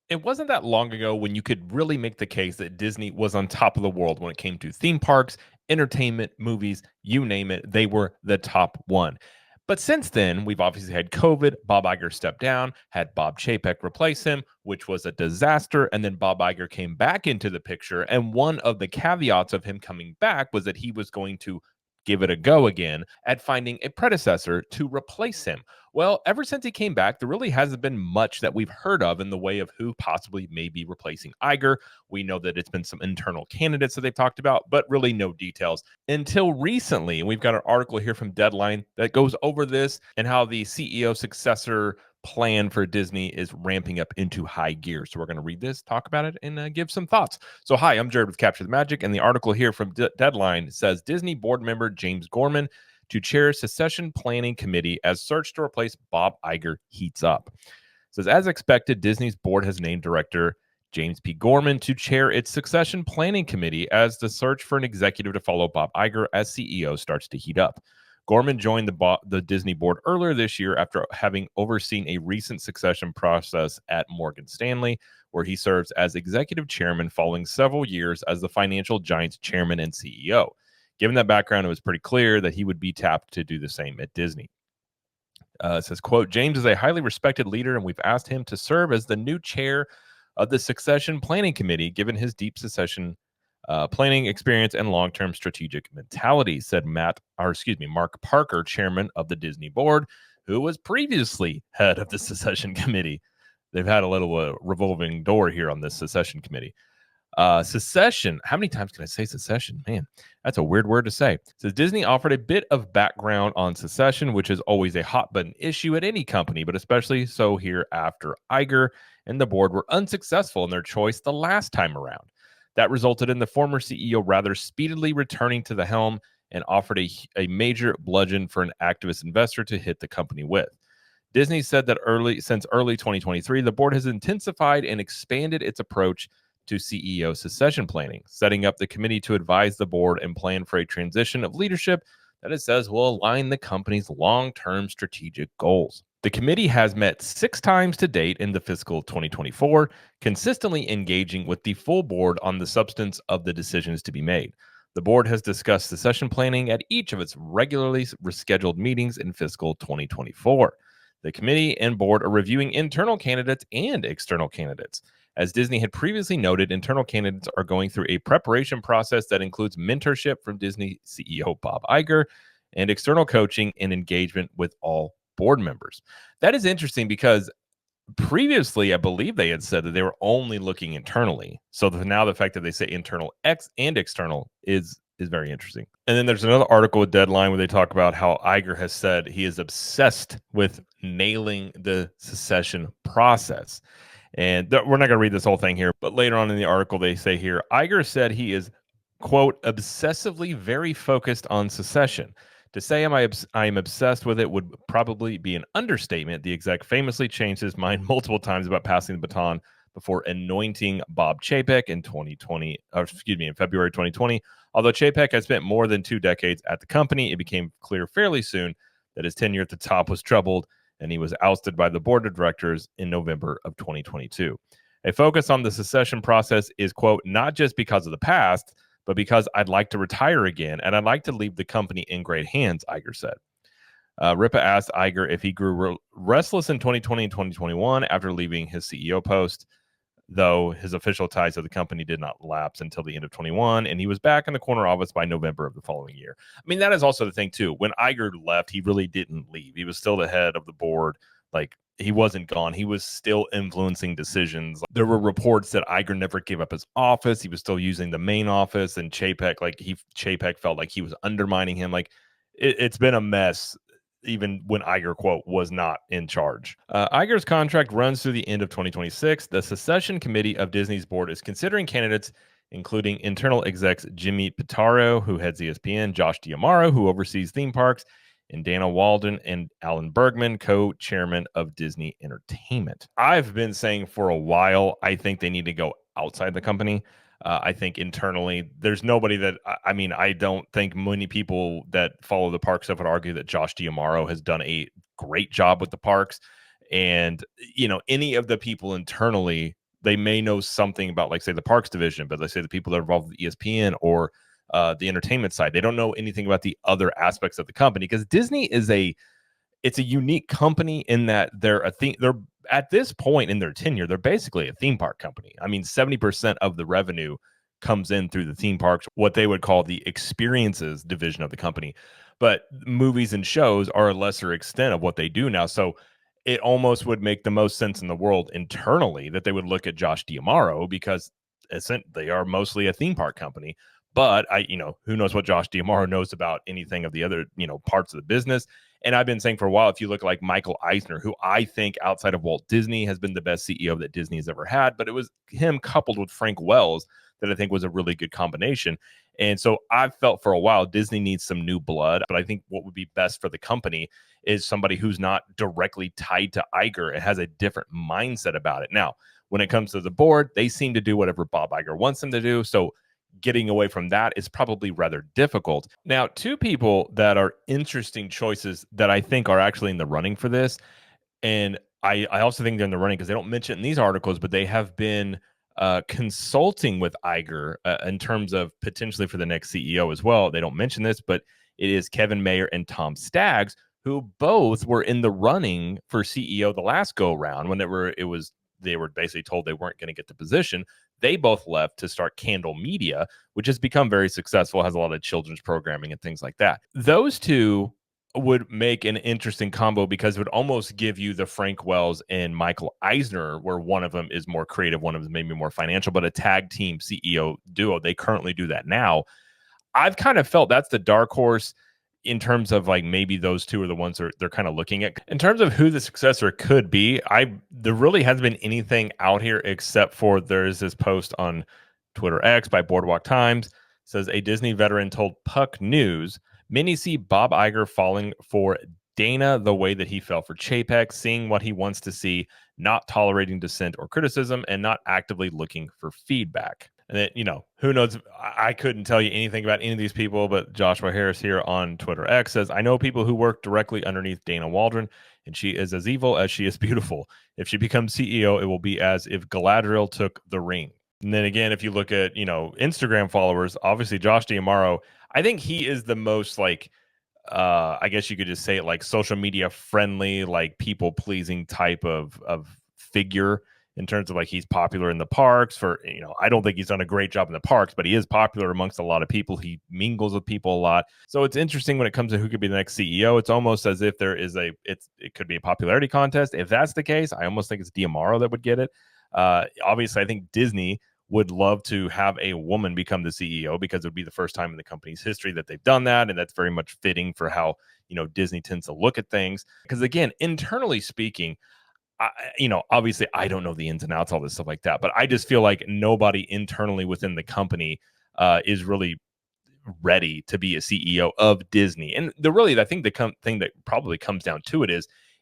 It wasn't that long ago when you could really make the case that Disney was on top of the world when it came to theme parks, entertainment, movies, you name it, they were the top one. But since then, we've obviously had COVID. Bob Iger stepped down, had Bob Chapek replace him, which was a disaster. And then Bob Iger came back into the picture. And one of the caveats of him coming back was that he was going to give it a go again at finding a predecessor to replace him. Well, ever since he came back, there really hasn't been much that we've heard of in the way of who possibly may be replacing Iger. We know that it's been some internal candidates that they've talked about, but really no details until recently. And we've got an article here from Deadline that goes over this and how the CEO successor plan for Disney is ramping up into high gear. So we're going to read this, talk about it, and give some thoughts. So hi, I'm Jared with Capture the Magic, and the article here from Deadline says Disney board member James Gorman to chair succession planning committee as search to replace Bob Iger heats up. It says, as expected, Disney's board has named director James P. Gorman to chair its succession planning committee as the search for an executive to follow Bob Iger as CEO starts to heat up. Gorman joined the Disney board earlier this year after having overseen a recent succession process at Morgan Stanley, where he serves as executive chairman following several years as the financial giant's chairman and CEO. Given that background, it was pretty clear that he would be tapped to do the same at Disney. It says, quote, James is a highly respected leader, and we've asked him to serve as the new chair of the succession planning committee, given his deep succession planning experience and long-term strategic mentality, said Mark Parker, chairman of the Disney board, who was previously head of the succession committee. They've had a little revolving door here on this succession committee. Secession. How many times can I say secession? Man, that's a weird word to say. Says Disney offered a bit of background on secession, which is always a hot button issue at any company, but especially so here after Iger and the board were unsuccessful in their choice the last time around. That resulted in the former CEO rather speedily returning to the helm and offered a major bludgeon for an activist investor to hit the company with. Disney said that since early 2023, the board has intensified and expanded its approach to CEO succession planning, setting up the committee to advise the board and plan for a transition of leadership that it says will align the company's long-term strategic goals. The committee has met 6 times to date in the fiscal 2024, consistently engaging with the full board on the substance of the decisions to be made. The board has discussed succession planning at each of its regularly rescheduled meetings in fiscal 2024. The committee and board are reviewing internal candidates and external candidates. As Disney had previously noted, internal candidates are going through a preparation process that includes mentorship from Disney CEO Bob Iger and external coaching and engagement with all board members. That is interesting because previously, I believe they had said that they were only looking internally. So now the fact that they say internal and external is very interesting. And then there's another article with Deadline where they talk about how Iger has said he is obsessed with nailing the succession process. And we're not going to read this whole thing here, but later on in the article, they say here, Iger said he is, quote, obsessively very focused on secession. To say I am obsessed with it would probably be an understatement. The exec famously changed his mind multiple times about passing the baton before anointing Bob Chapek in in February 2020. Although Chapek had spent more than 2 decades at the company, it became clear fairly soon that his tenure at the top was troubled, and he was ousted by the board of directors in November of 2022. A focus on the succession process is, quote, not just because of the past, but because I'd like to retire again, and I'd like to leave the company in great hands, Iger said. Ripa asked Iger if he grew restless in 2020 and 2021 after leaving his CEO post, though his official ties to the company did not lapse until the end of 21, and he was back in the corner office by November of the following year. I mean, that is also the thing, too. When Iger left, he really didn't leave. He was still the head of the board. Like, he wasn't gone. He was still influencing decisions. There were reports that Iger never gave up his office. He was still using the main office, and Chapek felt like he was undermining him. Like, it's been a mess even when Iger, quote, was not in charge. Iger's contract runs through the end of 2026. The succession committee of Disney's board is considering candidates, including internal execs Jimmy Pitaro, who heads ESPN, Josh D'Amaro, who oversees theme parks, and Dana Walden and Alan Bergman, co-chairman of Disney Entertainment. I've been saying for a while, I think they need to go outside the company. I think internally, there's nobody that, I mean, I don't think many people that follow the park stuff would argue that Josh D'Amaro has done a great job with the parks. And, any of the people internally They may know something about, like, say, the parks division, but let's say the people that are involved with ESPN or the entertainment side, they don't know anything about the other aspects of the company because Disney is it's a unique company in that they're at this point in their tenure, they're basically a theme park company. I mean, 70% of the revenue comes in through the theme parks, what they would call the experiences division of the company. But movies and shows are a lesser extent of what they do now. So it almost would make the most sense in the world internally that they would look at Josh Diamaro because they are mostly a theme park company. But who knows what Josh Diamaro knows about anything of the other, parts of the business. And I've been saying for a while, if you look like Michael Eisner, who I think outside of Walt Disney has been the best CEO that Disney has ever had, but it was him coupled with Frank Wells that I think was a really good combination. And so I've felt for a while Disney needs some new blood, but I think what would be best for the company is somebody who's not directly tied to Iger and has a different mindset about it. Now, when it comes to the board, they seem to do whatever Bob Iger wants them to do. So getting away from that is probably rather difficult. Now, two people that are interesting choices that I think are actually in the running for this, and I also think they're in the running because they don't mention it in these articles, but they have been consulting with Iger in terms of potentially for the next CEO as well. They don't mention this, but it is Kevin Mayer and Tom Staggs, who both were in the running for CEO the last go round when they were basically told they weren't going to get the position. They both left to start Candle Media, which has become very successful, has a lot of children's programming and things like that. Those two would make an interesting combo because it would almost give you the Frank Wells and Michael Eisner, where one of them is more creative, one of them is maybe more financial, but a tag team CEO duo. They currently do that now. I've kind of felt that's the dark horse in terms of like maybe those two are the ones they're kind of looking at. In terms of who the successor could be, there really hasn't been anything out here except for there's this post on Twitter X by Boardwalk Times. It says a Disney veteran told Puck News, many see Bob Iger falling for Dana the way that he fell for Chapek, seeing what he wants to see, not tolerating dissent or criticism, and not actively looking for feedback. And then, who knows? I couldn't tell you anything about any of these people, but Joshua Harris here on Twitter X says, I know people who work directly underneath Dana Waldron, and she is as evil as she is beautiful. If she becomes CEO, it will be as if Galadriel took the ring. And then again, if you look at, Instagram followers, obviously Josh Diamaro, I think he is the most like, I guess you could just say it like social media friendly, like people pleasing type of figure in terms of like he's popular in the parks for, I don't think he's done a great job in the parks, but he is popular amongst a lot of people. He mingles with people a lot. So it's interesting when it comes to who could be the next CEO. It's almost as if there is it could be a popularity contest. If that's the case, I almost think it's Diamaro that would get it. Obviously, I think Disney would love to have a woman become the CEO because it would be the first time in the company's history that they've done that. And that's very much fitting for how, Disney tends to look at things. Because again, internally speaking, obviously I don't know the ins and outs, all this stuff like that, but I just feel like nobody internally within the company is really ready to be a CEO of Disney. And I think the thing that probably comes down to it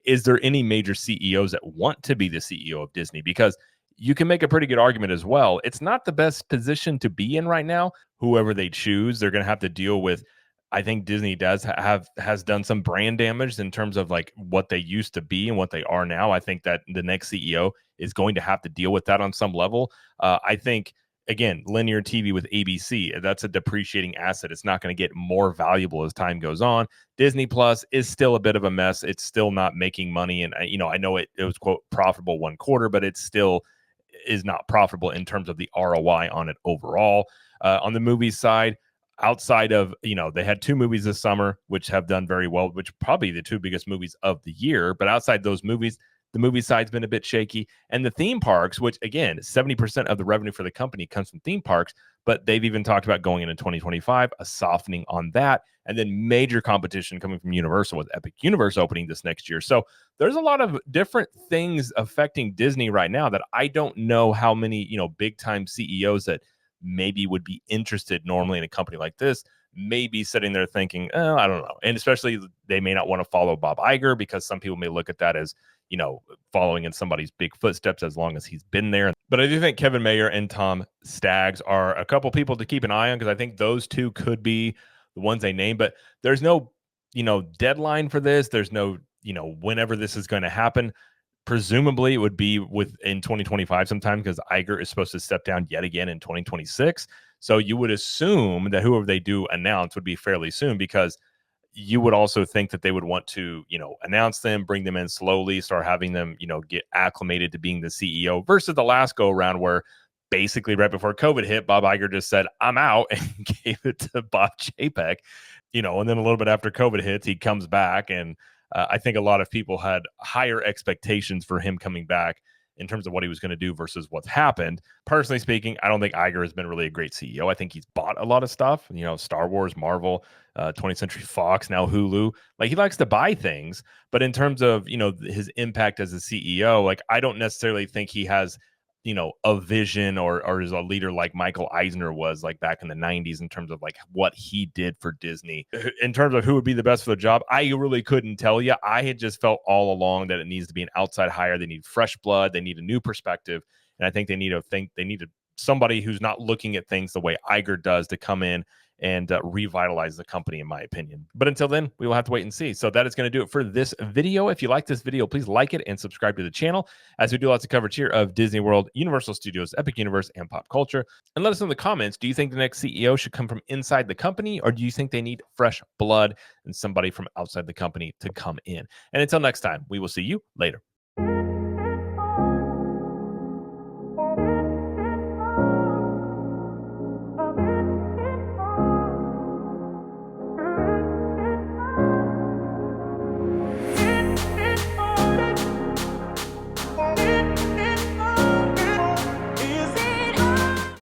is there any major CEOs that want to be the CEO of Disney? Because you can make a pretty good argument as well. It's not the best position to be in right now. Whoever they choose, they're going to have to deal with. I think Disney has done some brand damage in terms of like what they used to be and what they are now. I think that the next CEO is going to have to deal with that on some level. I think again, linear TV with ABC, that's a depreciating asset. It's not going to get more valuable as time goes on. Disney Plus is still a bit of a mess. It's still not making money, and I know it was quote profitable one quarter, but it still is not profitable in terms of the ROI on it overall. On the movie side, outside of, they had two movies this summer which have done very well, which probably the two biggest movies of the year, but outside those movies, the movie side's been a bit shaky. And the theme parks, which again, 70% of the revenue for the company comes from theme parks, but they've even talked about going into 2025, a softening on that, and then major competition coming from Universal with Epic Universe opening this next year. So there's a lot of different things affecting Disney right now that I don't know how many, big time CEOs that maybe would be interested normally in a company like this, maybe sitting there thinking, I don't know. And especially they may not want to follow Bob Iger because some people may look at that as, following in somebody's big footsteps as long as he's been there. But I do think Kevin Mayer and Tom Staggs are a couple people to keep an eye on because I think those two could be the ones they name. But there's no, deadline for this. There's no, whenever this is going to happen. Presumably, it would be in 2025 sometime because Iger is supposed to step down yet again in 2026. So you would assume that whoever they do announce would be fairly soon, because you would also think that they would want to, announce them, bring them in slowly, start having them, get acclimated to being the CEO, versus the last go around where basically right before COVID hit, Bob Iger just said, I'm out, and gave it to Bob Chapek, and then a little bit after COVID hits, he comes back. And I think a lot of people had higher expectations for him coming back in terms of what he was going to do versus what's happened. Personally speaking, I don't think Iger has been really a great CEO. I think he's bought a lot of stuff, Star Wars, Marvel, 20th Century Fox, now Hulu. Like, he likes to buy things, but in terms of, his impact as a CEO, like, I don't necessarily think he has, a vision or is a leader like Michael Eisner was, like, back in the 90s, in terms of like what he did for Disney. In terms of who would be the best for the job, I really couldn't tell you. I had just felt all along that it needs to be an outside hire. They need fresh blood. They need a new perspective. And I think they need somebody who's not looking at things the way Iger does to come in and revitalize the company, in my opinion. But until then, we will have to wait and see. So that is going to do it for this video. If you like this video, please like it and subscribe to the channel, as we do lots of coverage here of Disney World, Universal Studios, Epic Universe, and pop culture. And let us know in the comments, do you think the next CEO should come from inside the company, or do you think they need fresh blood and somebody from outside the company to come in? And until next time, we will see you later.